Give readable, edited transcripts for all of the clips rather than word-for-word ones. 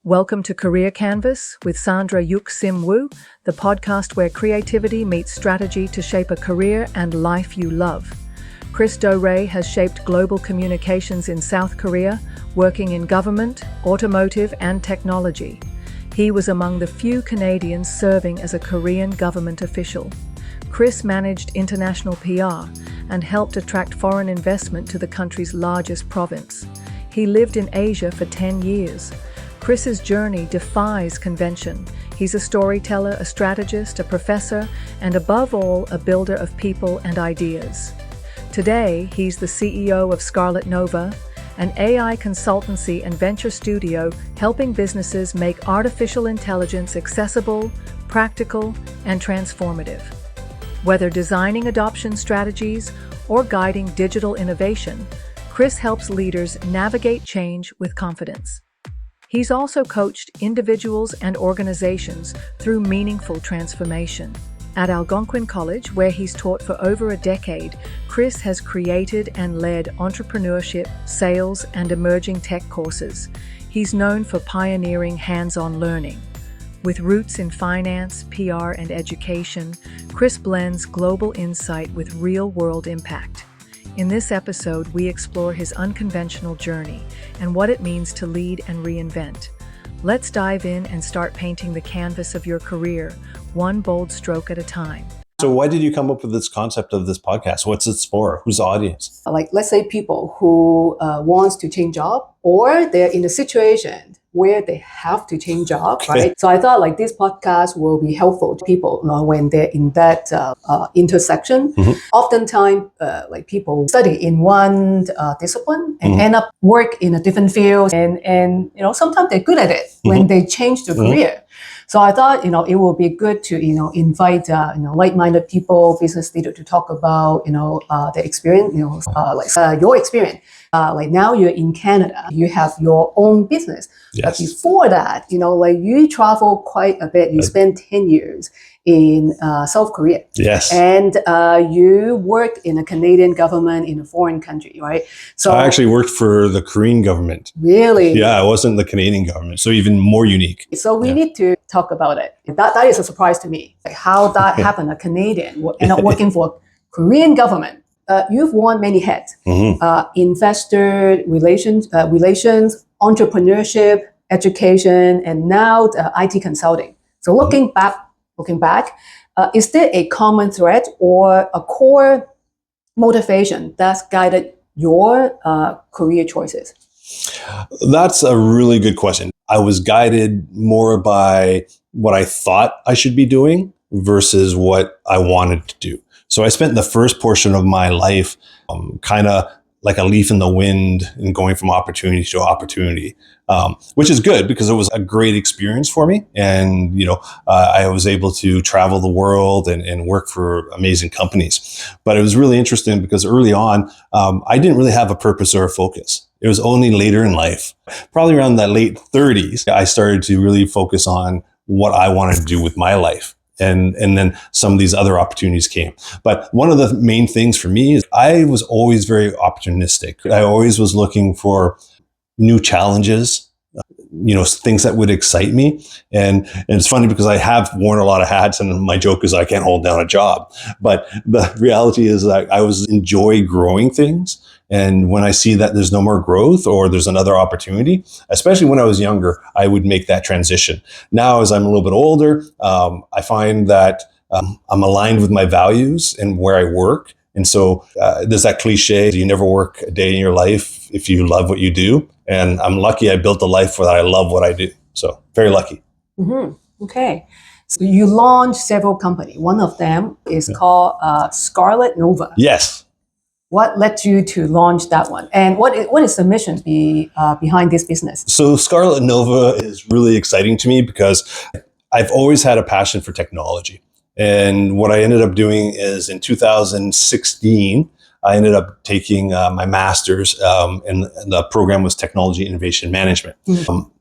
Welcome to Career Canvas with Sandra Yuk-Sim Wu, the podcast where creativity meets strategy to shape a career and life you love. Chris Doré has shaped global communications in South Korea, working in government, automotive, and technology. He was among the few Canadians serving as a Korean government official. Chris managed international PR and helped attract foreign investment to the country's largest province. He lived in Asia for 10 years. Chris's journey defies convention. He's a storyteller, a strategist, a professor, and above all, a builder of people and ideas. Today, he's the CEO of Scarlet Nova, an AI consultancy and venture studio helping businesses make artificial intelligence accessible, practical, and transformative. Whether designing adoption strategies or guiding digital innovation, Chris helps leaders navigate change with confidence. He's also coached individuals and organizations through meaningful transformation. At Algonquin College, where he's taught for over a decade, Chris has created and led entrepreneurship, sales, and emerging tech courses. He's known for pioneering hands-on learning. With roots in finance, PR, and education, Chris blends global insight with real-world impact. In this episode, we explore his unconventional journey and what it means to lead and reinvent. Let's dive in and start painting the canvas of your career, one bold stroke at a time. So why did you come up with this concept of this podcast? What's it for? Who's the audience? Like, let's say people who wants to change job, or they're in a situation where they have to change job, right? So I thought like this podcast will be helpful to people when they're in that intersection. Oftentimes, like people study in one discipline and end up work in a different field, and sometimes they're good at it when they change their career. So I thought, it would be good to, invite, like-minded people, business leaders to talk about, their experience, your experience. Like now you're in Canada, you have your own business. Yes. But before that, you travel quite a bit. You spent 10 years in South Korea. Yes. And you worked in a Canadian government in a foreign country, right? So I actually worked for the Korean government. Really? Yeah, it wasn't the Canadian government. So even more unique. So we need to talk about it. That is a surprise to me, like how that happened. A Canadian and not working for Korean government. You've worn many hats: investor relations, entrepreneurship, education, and now IT consulting. So looking back, is there a common thread or a core motivation that's guided your career choices? That's a really good question. I was guided more by what I thought I should be doing versus what I wanted to do. So I spent the first portion of my life kind of like a leaf in the wind and going from opportunity to opportunity, which is good because it was a great experience for me. And, I was able to travel the world and work for amazing companies. But it was really interesting because early on, I didn't really have a purpose or a focus. It was only later in life, probably around that late 30s, I started to really focus on what I wanted to do with my life. And then some of these other opportunities came. But one of the main things for me is I was always very opportunistic. I always was looking for new challenges, things that would excite me. And it's funny because I have worn a lot of hats and my joke is I can't hold down a job. But the reality is that I enjoy growing things. And when I see that there's no more growth or there's another opportunity, especially when I was younger, I would make that transition. Now, as I'm a little bit older, I find that I'm aligned with my values and where I work. And so there's that cliche, you never work a day in your life if you love what you do. And I'm lucky I built a life where I love what I do. So very lucky. Okay. So you launched several companies. One of them is called Scarlet Nova. Yes. What led you to launch that one? And what is the mission behind this business? So Scarlet Nova is really exciting to me because I've always had a passion for technology. And what I ended up doing is in 2016, I ended up taking my master's, and the program was Technology Innovation Management,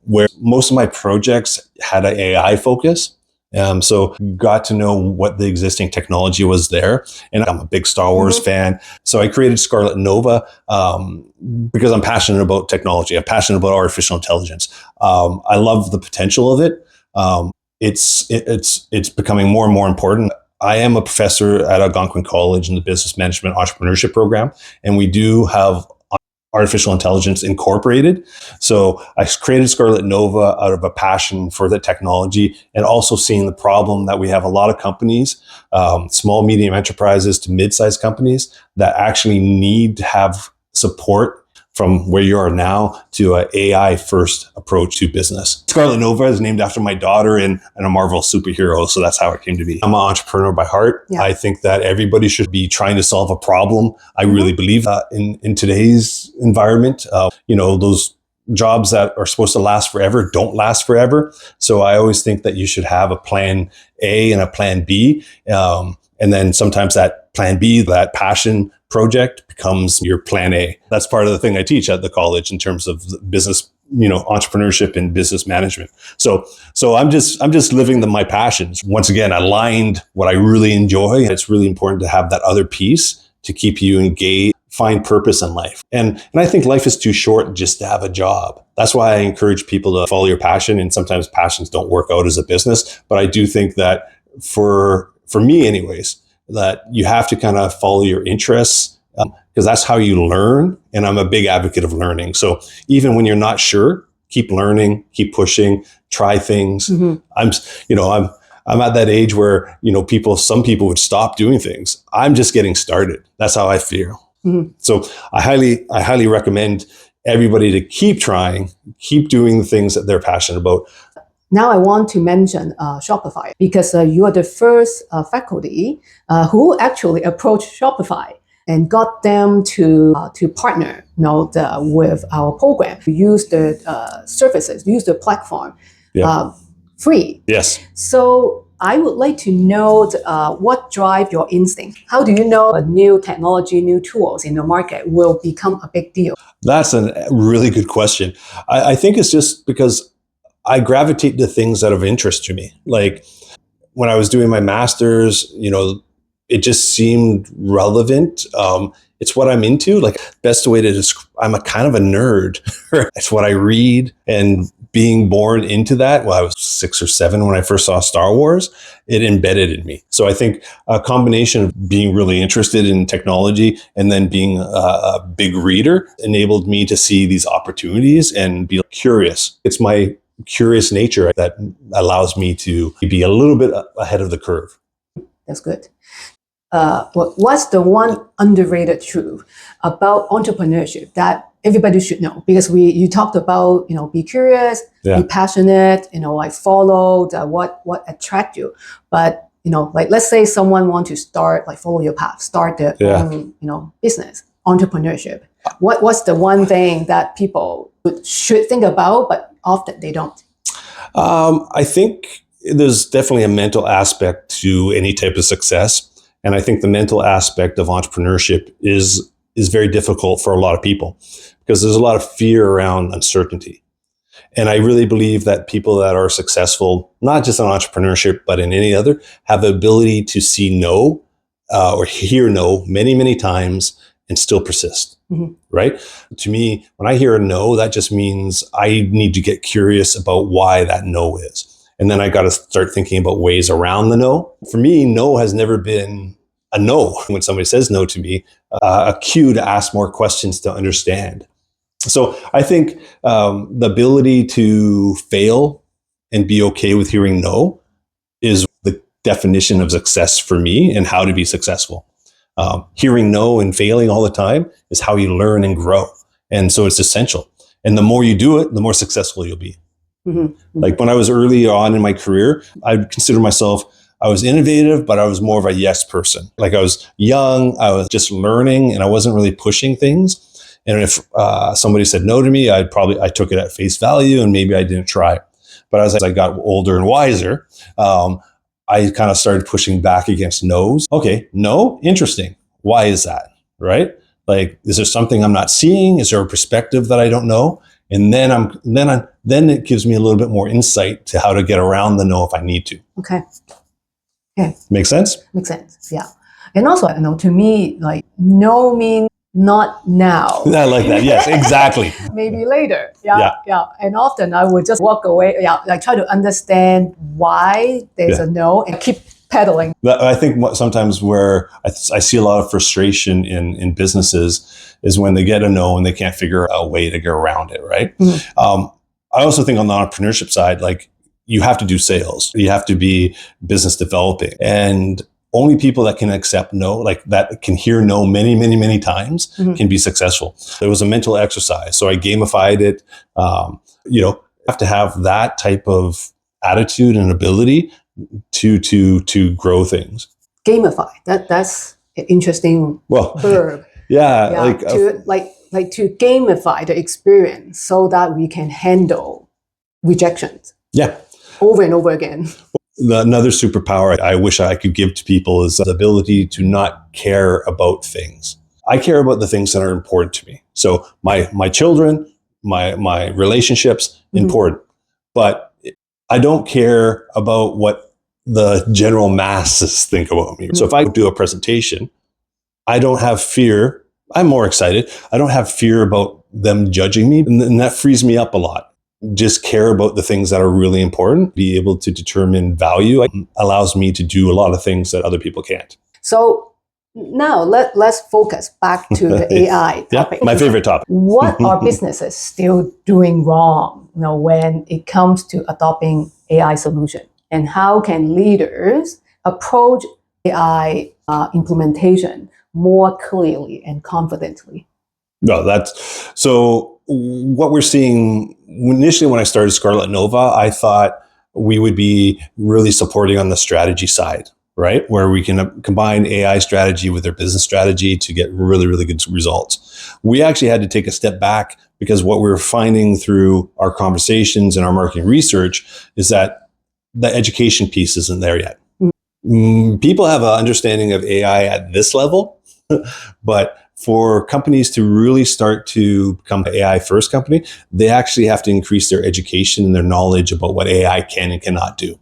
where most of my projects had an AI focus. So got to know what the existing technology was there. And I'm a big Star Wars fan. So I created Scarlet Nova because I'm passionate about technology. I'm passionate about artificial intelligence. I love the potential of it. It's becoming more and more important. I am a professor at Algonquin College in the business management entrepreneurship program, and we do have artificial intelligence incorporated. So I created Scarlet Nova out of a passion for the technology and also seeing the problem that we have a lot of companies, small, medium enterprises to mid-sized companies that actually need to have support from where you are now to an AI first approach to business. Scarlet Nova is named after my daughter and a Marvel superhero. So that's how it came to be. I'm an entrepreneur by heart. Yeah. I think that everybody should be trying to solve a problem. I really believe that in today's environment, those jobs that are supposed to last forever don't last forever. So I always think that you should have a plan A and a plan B. And then sometimes that plan B, that passion project becomes your plan A. That's part of the thing I teach at the college in terms of business, entrepreneurship and business management. So I'm just living my passions. Once again, aligned what I really enjoy. It's really important to have that other piece to keep you engaged, find purpose in life. And I think life is too short just to have a job. That's why I encourage people to follow your passion. And sometimes passions don't work out as a business. But I do think that for me anyways, that you have to kind of follow your interests because that's how you learn. And I'm a big advocate of learning. So even when you're not sure, keep learning, keep pushing, try things. I'm at that age where, some people would stop doing things. I'm just getting started. That's how I feel. So I highly recommend everybody to keep trying, keep doing the things that they're passionate about. Now I want to mention Shopify because you are the first faculty who actually approached Shopify and got them to partner, with our program. To use the services, use the platform, free. Yes. So I would like to know what drives your instinct. How do you know a new technology, new tools in the market will become a big deal? That's a really good question. I think it's just because I gravitate to things that are of interest to me. Like when I was doing my master's, it just seemed relevant. It's what I'm into. Like best way to describe, I'm a kind of a nerd. It's what I read, and being born into that. Well, I was 6 or 7 when I first saw Star Wars. It embedded in me. So I think a combination of being really interested in technology and then being a big reader enabled me to see these opportunities and be curious. It's my curious nature that allows me to be a little bit ahead of the curve. That's good. What's the one underrated truth about entrepreneurship that everybody should know? Because you talked about, be curious, be passionate, follow what attract you. But, let's say someone want to start, follow your path, start their own, business, entrepreneurship. What's the one thing that people should think about, but often they don't? I think there's definitely a mental aspect to any type of success. And I think the mental aspect of entrepreneurship is very difficult for a lot of people because there's a lot of fear around uncertainty. And I really believe that people that are successful, not just in entrepreneurship, but in any other, have the ability to see no or hear no many, many times and still persist, right? To me, when I hear a no, that just means I need to get curious about why that no is. And then I got to start thinking about ways around the no. For me, no has never been a no. When somebody says no to me, a cue to ask more questions to understand. So I think the ability to fail and be okay with hearing no is the definition of success for me and how to be successful. Hearing no and failing all the time is how you learn and grow. And so it's essential. And the more you do it, the more successful you'll be. Like when I was early on in my career, I'd consider myself, I was innovative, but I was more of a yes person. Like I was young, I was just learning and I wasn't really pushing things. And if somebody said no to me, I took it at face value and maybe I didn't try. But as I got older and wiser, I kind of started pushing back against no's. Okay, no, interesting. Why is that? Right? Like, is there something I'm not seeing? Is there a perspective that I don't know? And then then it gives me a little bit more insight to how to get around the no if I need to. Okay. Make sense? Makes sense. Yeah. And also, to me, like no means not now. I like that. Yes, exactly. Maybe later. Yeah. And often I would just walk away. Yeah. Like try to understand why there's a no and keep pedaling. I think sometimes where I see a lot of frustration in businesses is when they get a no and they can't figure out a way to get around it, right? I also think on the entrepreneurship side, like you have to do sales. You have to be business developing. And only people that can accept no, like that can hear no many, many, many times can be successful. It was a mental exercise. So I gamified it. You have to have that type of attitude and ability to grow things. Gamify. That's an interesting verb. Yeah. To gamify the experience so that we can handle rejections. Yeah. Over and over again. Another superpower I wish I could give to people is the ability to not care about things. I care about the things that are important to me. So my children, my relationships, important. But I don't care about what the general masses think about me. So if I do a presentation, I don't have fear. I'm more excited. I don't have fear about them judging me. And that frees me up a lot. Just care about the things that are really important. Be able to determine value allows me to do a lot of things that other people can't. So now let's focus back to the AI topic. Yeah, my favorite topic. What are businesses still doing wrong, when it comes to adopting AI solution? And how can leaders approach AI implementation more clearly and confidently? No, so what we're seeing initially when I started Scarlet Nova, I thought we would be really supporting on the strategy side, right? Where we can combine AI strategy with their business strategy to get really, really good results. We actually had to take a step back because what we were finding through our conversations and our marketing research is that the education piece isn't there yet. People have an understanding of AI at this level, but for companies to really start to become an AI first company, they actually have to increase their education and their knowledge about what AI can and cannot do.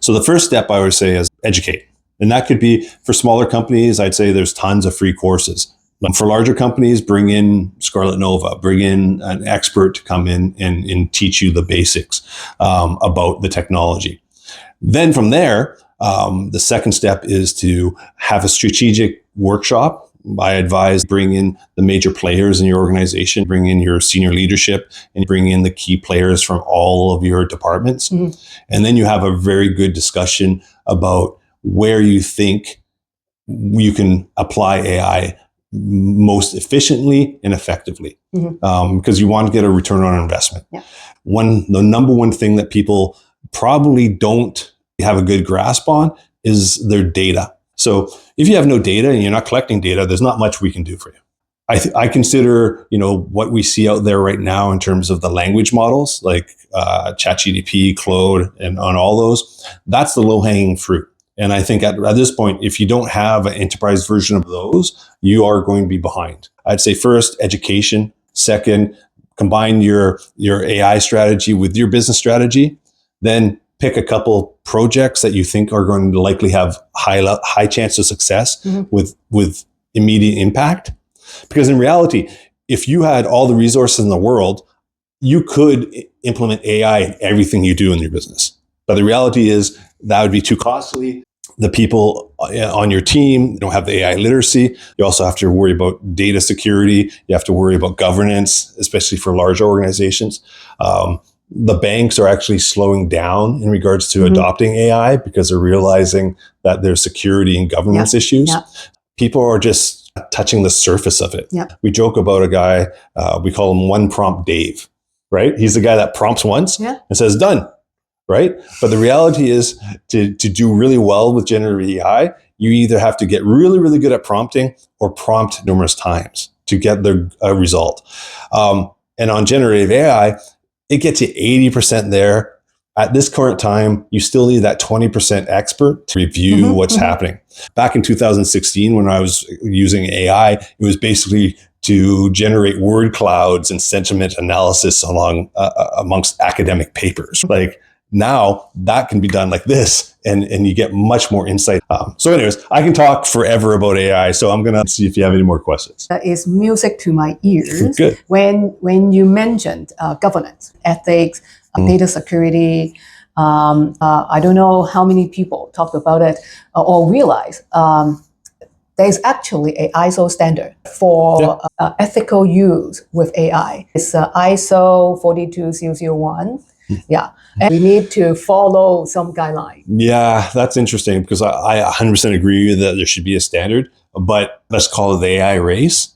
So the first step I would say is educate. And that could be for smaller companies. I'd say there's tons of free courses. For larger companies, bring in Scarlet Nova, bring in an expert to come in and teach you the basics about the technology. Then from there, the second step is to have a strategic workshop. I advise bring in the major players in your organization, bring in your senior leadership, and bring in the key players from all of your departments. And then you have a very good discussion about where you think you can apply AI most efficiently and effectively, because you want to get a return on investment. The number one thing that people probably don't have a good grasp on is their data. So if you have no data and you're not collecting data, there's not much we can do for you. I consider, what we see out there right now in terms of the language models like ChatGPT, Claude, and on all those, that's the low-hanging fruit. And I think at this point, if you don't have an enterprise version of those, you are going to be behind. I'd say first, education. Second, combine your AI strategy with your business strategy. Then pick a couple projects that you think are going to likely have high chance of success with immediate impact. Because in reality, if you had all the resources in the world, you could implement AI in everything you do in your business. But the reality is that would be too costly. The people on your team don't have the AI literacy. You also have to worry about data security. You have to worry about governance, especially for large organizations. The banks are actually slowing down in regards to adopting AI because they're realizing that there's security and governance issues. People are just touching the surface of it. We joke about a guy, we call him One Prompt Dave, right? He's the guy that prompts once and says, done, right? But the reality is to do really well with generative AI, you either have to get really, really good at prompting or prompt numerous times to get the result. And on generative AI, it gets you 80% there. At this current time, you still need that 20% expert to review what's happening. Back in 2016, when I was using AI, it was basically to generate word clouds and sentiment analysis amongst academic papers. Like now that can be done like this, and you get much more insight. So anyways, I can talk forever about AI. So I'm going to see if you have any more questions. That is music to my ears. Good. When you mentioned governance, ethics, data security, I don't know how many people talked about it or realize there's actually an ISO standard for ethical use with AI. It's ISO 42001. Yeah. And we need to follow some guidelines. Yeah, that's interesting because I 100% agree that there should be a standard, but let's call it the AI race.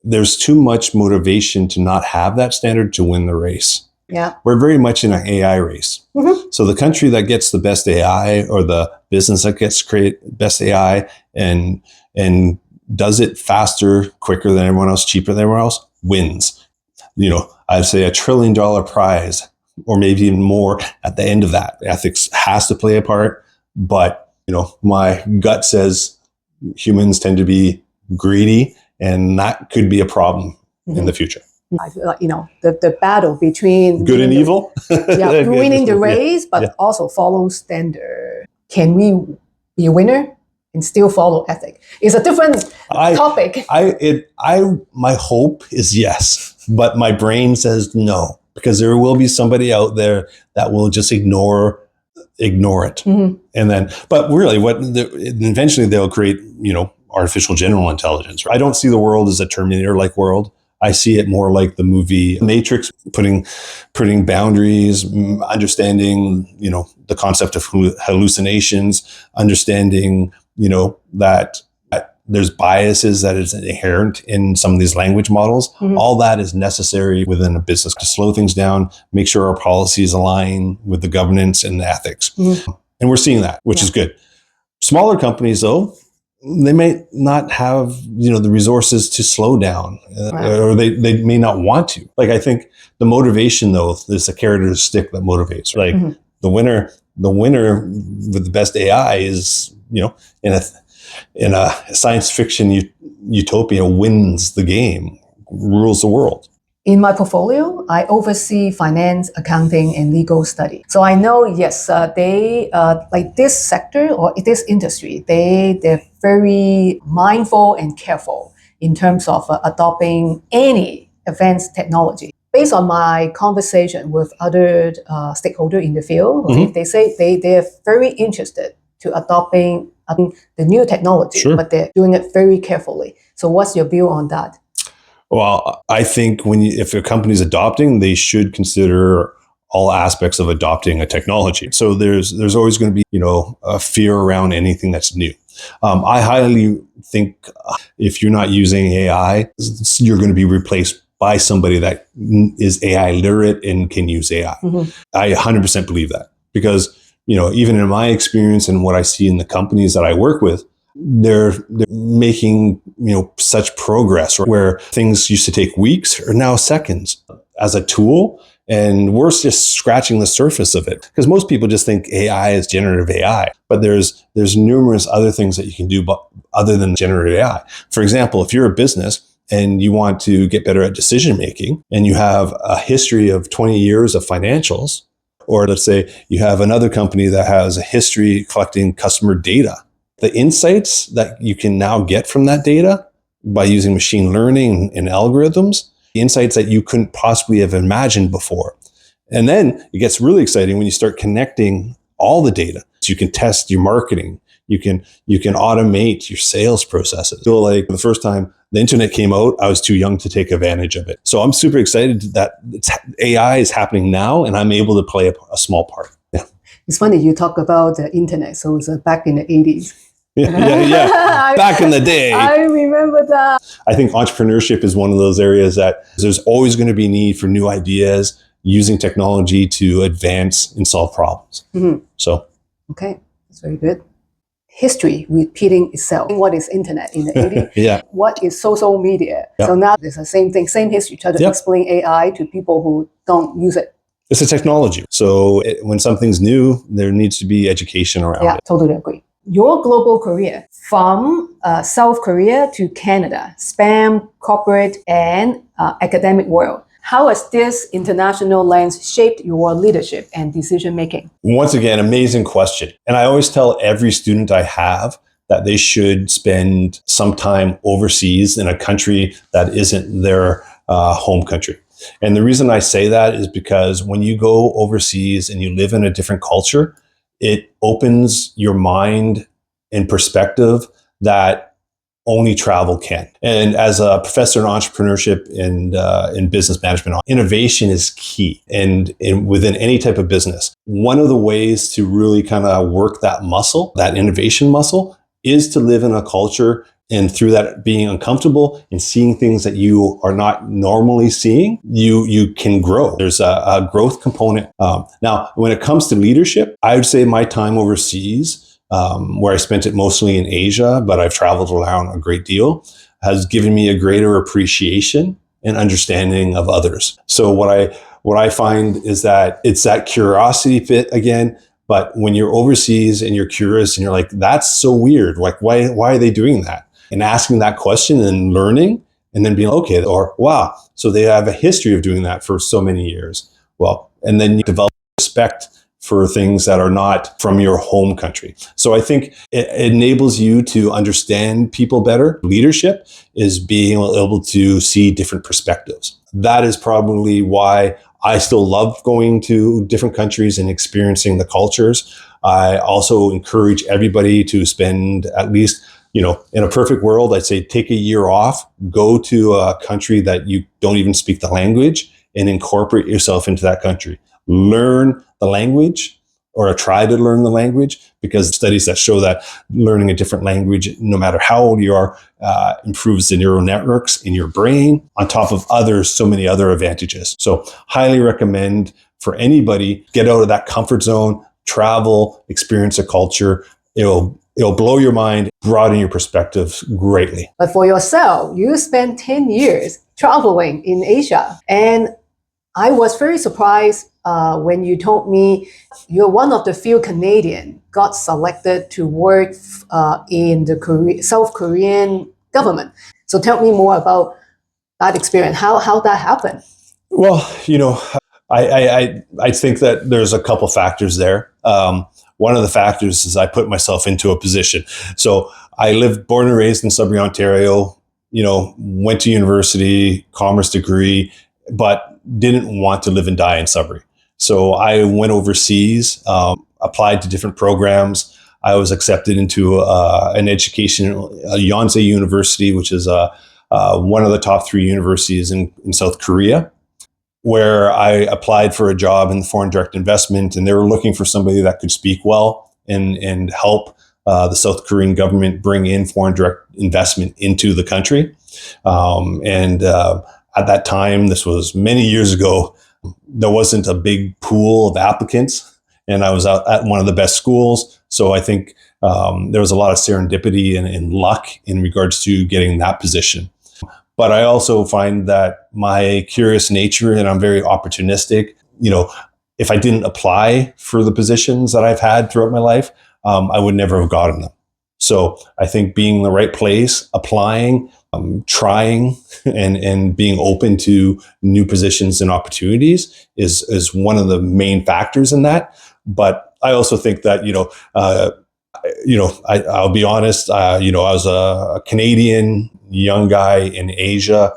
There's too much motivation to not have that standard to win the race. Yeah. We're very much in an AI race. So the country that gets the best AI or the business that gets best AI and does it faster, quicker than everyone else, cheaper than everyone else, wins. I'd say $1 trillion prize, or maybe even more at the end of that. Ethics has to play a part, but my gut says humans tend to be greedy, and that could be a problem in the future. I feel like, the battle between good and evil. Winning the race, but also follow standard. Can we be a winner and still follow ethic? It's a different topic. My hope is yes, but my brain says no. Because there will be somebody out there that will just ignore it. And but really eventually they'll create, artificial general intelligence. I don't see the world as a Terminator-like world. I see it more like the movie Matrix, putting boundaries, understanding, the concept of hallucinations, understanding, that there's biases that is inherent in some of these language models. All that is necessary within a business to slow things down, make sure our policies align with the governance and the ethics. And we're seeing that, which is good. Smaller companies, though, they may not have, the resources to slow down, or they may not want to. Like, I think the motivation, though, is the carrot or the stick that motivates. Like the winner with the best AI is, in a science fiction utopia, wins the game, rules the world. In my portfolio, I oversee finance, accounting, and legal study. So I know, yes, they like this sector or this industry, they're very mindful and careful in terms of adopting any advanced technology. Based on my conversation with other stakeholders in the field, they say they're very interested to adopting the new technology, but they're doing it very carefully. So what's your view on that? Well, I think if a company's adopting, they should consider all aspects of adopting a technology. So there's always going to be, a fear around anything that's new. I highly think if you're not using AI, you're going to be replaced by somebody that is AI literate and can use AI. I 100% believe that because, even in my experience and what I see in the companies that I work with, they're making, such progress where things used to take weeks are now seconds as a tool. And we're just scratching the surface of it because most people just think AI is generative AI, but there's numerous other things that you can do other than generative AI. For example, if you're a business and you want to get better at decision making and you have a history of 20 years of financials, or let's say you have another company that has a history collecting customer data, the insights that you can now get from that data by using machine learning and algorithms, insights that you couldn't possibly have imagined before. And then it gets really exciting when you start connecting all the data. So you can test your marketing, you can automate your sales processes. So like the first time the internet came out, I was too young to take advantage of it. So I'm super excited that AI is happening now and I'm able to play a small part. Yeah. It's funny you talk about the internet. So it's back in the 80s. Yeah. Back in the day. I remember that. I think entrepreneurship is one of those areas that there's always going to be need for new ideas, using technology to advance and solve problems. So. Okay. That's very good. History repeating itself. What is internet in the 80s? Yeah. What is social media? Yeah. So now there's the same thing, same history. Try to explain AI to people who don't use it. It's a technology. So when something's new, there needs to be education around it. Yeah, totally agree. Your global career from South Korea to Canada, spam, corporate, and academic world. How has this international lens shaped your leadership and decision making? Once again, amazing question. And I always tell every student I have that they should spend some time overseas in a country that isn't their home country. And the reason I say that is because when you go overseas and you live in a different culture, it opens your mind and perspective that only travel can. And as a professor in entrepreneurship and in business management, innovation is key. And within any type of business, one of the ways to really kind of work that muscle, that innovation muscle, is to live in a culture, and through that being uncomfortable and seeing things that you are not normally seeing, you can grow. There's a growth component. Now, when it comes to leadership, I would say my time overseas, where I spent it mostly in Asia, but I've traveled around a great deal, has given me a greater appreciation and understanding of others. So what I find is that it's that curiosity bit again. But when you're overseas and you're curious and you're like, that's so weird. Like, why are they doing that? And asking that question and learning and then being okay, or wow, so they have a history of doing that for so many years. Well, and then you develop respect for things that are not from your home country. So I think it enables you to understand people better. Leadership is being able to see different perspectives. That is probably why I still love going to different countries and experiencing the cultures. I also encourage everybody to spend at least, in a perfect world, I'd say take a year off, go to a country that you don't even speak the language and incorporate yourself into that country. Learn the language or try to learn the language, because studies that show that learning a different language, no matter how old you are, improves the neural networks in your brain on top of so many other advantages. So highly recommend for anybody, get out of that comfort zone, travel, experience a culture. It'll blow your mind, broaden your perspective greatly. But for yourself, you spent 10 years traveling in Asia. And I was very surprised when you told me you're one of the few Canadian got selected to work in the South Korean government. So tell me more about that experience, how that happened. Well, I think that there's a couple factors there. One of the factors is I put myself into a position. So I lived, born and raised in Sudbury, Ontario, went to university, commerce degree, but didn't want to live and die in Sudbury. So I went overseas, applied to different programs. I was accepted into an education, Yonsei University, which is one of the top 3 universities in South Korea, where I applied for a job in foreign direct investment, and they were looking for somebody that could speak well and help the South Korean government bring in foreign direct investment into the country. At that time, this was many years ago, there wasn't a big pool of applicants, and I was out at one of the best schools. So I think there was a lot of serendipity and luck in regards to getting that position. But I also find that my curious nature, and I'm very opportunistic, if I didn't apply for the positions that I've had throughout my life, I would never have gotten them. So I think being in the right place, applying, trying, and being open to new positions and opportunities is one of the main factors in that. But I also think that, I'll be honest, I was a Canadian young guy in Asia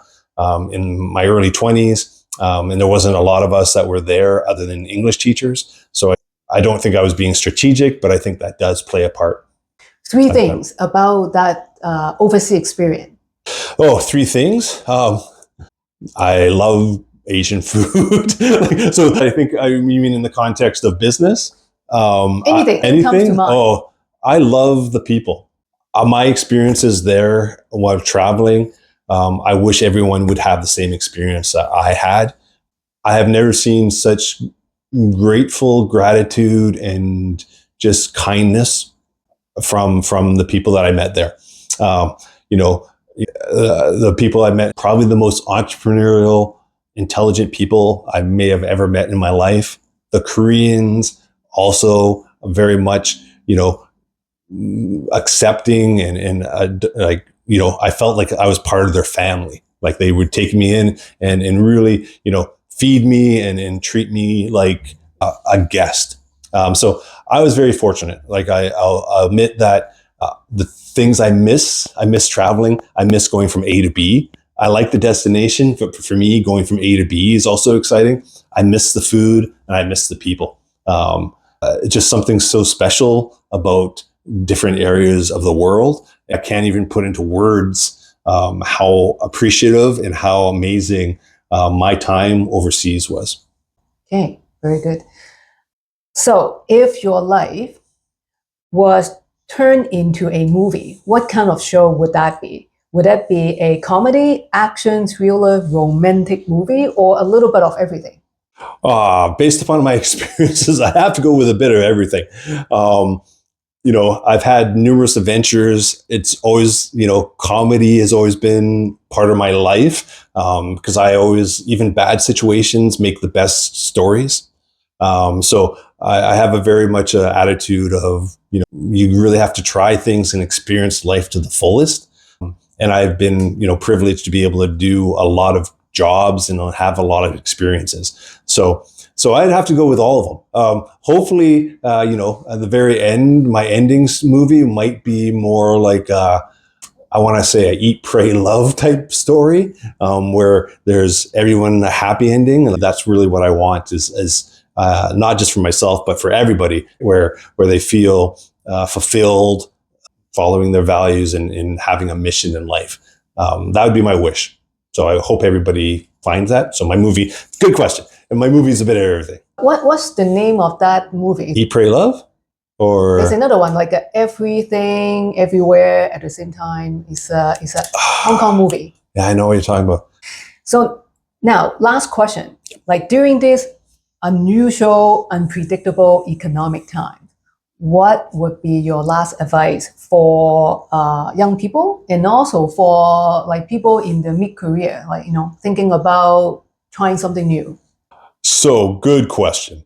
in my early 20s, and there wasn't a lot of us that were there other than English teachers. So I don't think I was being strategic, but I think that does play a part. 3 things about that overseas experience. Oh, 3 things. I love Asian food. So I think you mean in the context of business? Anything comes to mind. Oh, I love the people. My experiences there while traveling, I wish everyone would have the same experience that I had. I have never seen such grateful gratitude and just kindness from the people that I met there. The people I met, probably the most entrepreneurial, intelligent people I may have ever met in my life. The Koreans also very much, accepting and like, I felt like I was part of their family. Like they would take me in and really, feed me and treat me like a guest. So I was very fortunate. Like I'll admit that the things I miss traveling. I miss going from A to B. I like the destination. For me, going from A to B is also exciting. I miss the food and I miss the people. Just something so special about different areas of the world. I can't even put into words how appreciative and how amazing my time overseas was. Okay, very good. So if your life was turned into a movie, what kind of show would that be? Would that be a comedy, action, thriller, romantic movie, or a little bit of everything? Based upon my experiences, I have to go with a bit of everything. I've had numerous adventures. It's always, comedy has always been part of my life because I always, even bad situations, make the best stories. So I have a very much attitude of, you really have to try things and experience life to the fullest. And I've been, privileged to be able to do a lot of jobs and have a lot of experiences. So I'd have to go with all of them. Hopefully, at the very end, my endings movie might be more like, I want to say a eat, pray, love type story, where there's everyone a happy ending. And that's really what I want is not just for myself, but for everybody, where they feel fulfilled, following their values and having a mission in life. That would be my wish. So I hope everybody finds that. So my movie, good question. And my movie is a bit of everything. What's the name of that movie? Eat, Pray, Love? Or there's another one, like Everything, Everywhere at the same time. It's a Hong Kong movie. Yeah, I know what you're talking about. So now, last question. Like during this unusual, unpredictable economic time, what would be your last advice for young people and also for like people in the mid-career, like, thinking about trying something new? So good question.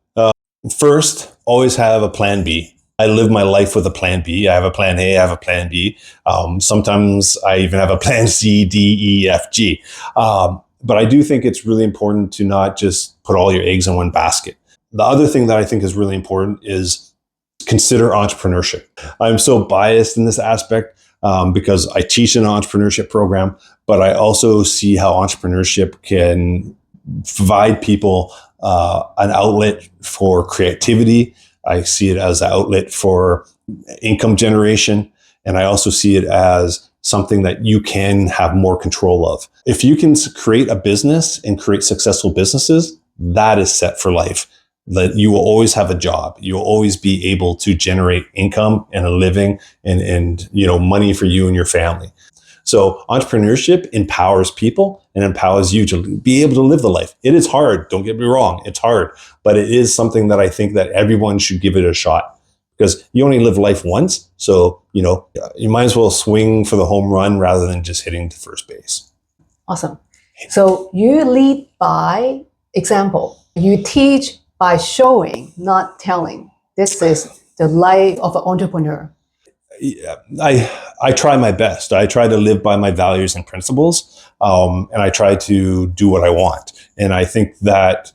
First, always have a plan B. I live my life with a plan B. I have a plan A, I have a plan B. Sometimes I even have a plan C, D, E, F, G. But I do think it's really important to not just put all your eggs in one basket. The other thing that I think is really important is consider entrepreneurship. I'm so biased in this aspect because I teach an entrepreneurship program, but I also see how entrepreneurship can provide people an outlet for creativity. I see it as an outlet for income generation. And I also see it as something that you can have more control of. If you can create a business and create successful businesses, that is set for life. That you will always have a job. You will always be able to generate income and a living and money for you and your family. So entrepreneurship empowers people and empowers you to be able to live the life. It is hard. Don't get me wrong. It's hard, but it is something that I think that everyone should give it a shot because you only live life once. So, you might as well swing for the home run rather than just hitting to first base. Awesome. So you lead by example. You teach by showing, not telling. This is the life of an entrepreneur. I try my best. I try to live by my values and principles, and I try to do what I want. And I think that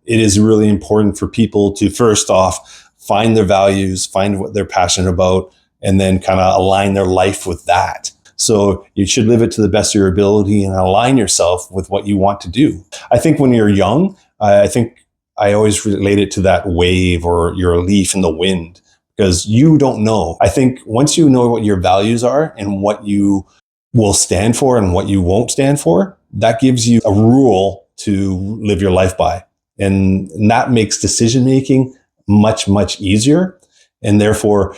it is really important for people to first off find their values, find what they're passionate about, and then kind of align their life with that. So you should live it to the best of your ability and align yourself with what you want to do. I think when you're young, I think I always relate it to that wave or you're a leaf in the wind because you don't know. I think once you know what your values are and what you will stand for and what you won't stand for, that gives you a rule to live your life by. And that makes decision-making much, much easier and therefore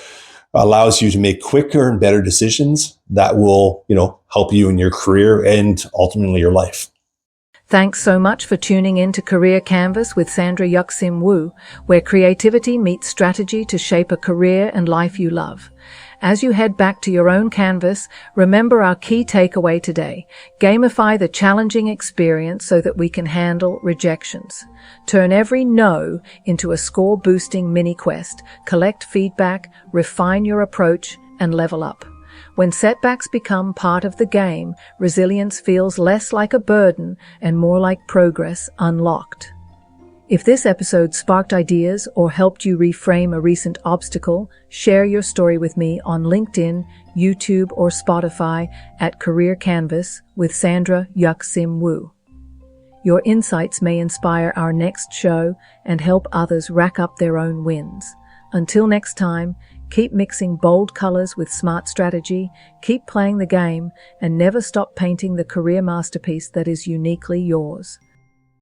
allows you to make quicker and better decisions that will, help you in your career and ultimately your life. Thanks so much for tuning in to Career Canvas with Sandra Yuk-Sim Woo, where creativity meets strategy to shape a career and life you love. As you head back to your own canvas, remember our key takeaway today. Gamify the challenging experience so that we can handle rejections. Turn every no into a score-boosting mini-quest. Collect feedback, refine your approach, and level up. When setbacks become part of the game, resilience feels less like a burden and more like progress unlocked. If this episode sparked ideas or helped you reframe a recent obstacle, share your story with me on LinkedIn, YouTube, or Spotify at Career Canvas with Sandra Yuk-Sim Woo. Your insights may inspire our next show and help others rack up their own wins. Until next time, keep mixing bold colors with smart strategy, keep playing the game, and never stop painting the career masterpiece that is uniquely yours.